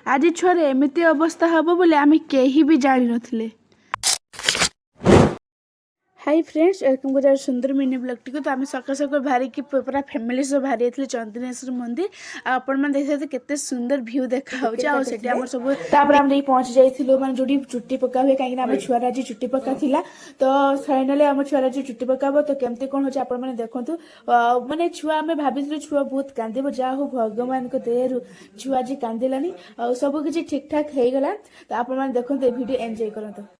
आज छुआर एमती अवस्था हम बोले आम कहीं भी जान नथिले। हाय फ्रेंड्स, वेलकम कर सुंदर मिनी ब्लॉग टी। तो आम सकाल सकाल बाहर की पूरा फैमिली सब बाहरी जाते चंदनेश्वर मंदिर। आपण मैंने देखते केते सुंदर व्यू देखा आम सब पहुंची जाइए मैंने जो चुट्टी पका हुए कहीं आम छुआर आज चुट्टी पका थिला। तो फाइनाली आम छुआर आज चुट्टी पकाब तो केमती कौन हो मैंने देखु माने छुआ आम भाई छुआ बहुत कांद जहा हो भगवान देहरु छुआ आज कांदिलानी सब किसी ठीक ठाक हो गला। तो आपने देखते वीडियो एंजॉय करते।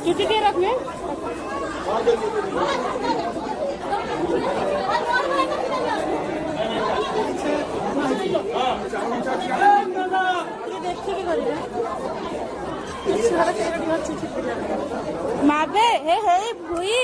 चुटी के रखने माबे हे हे भुई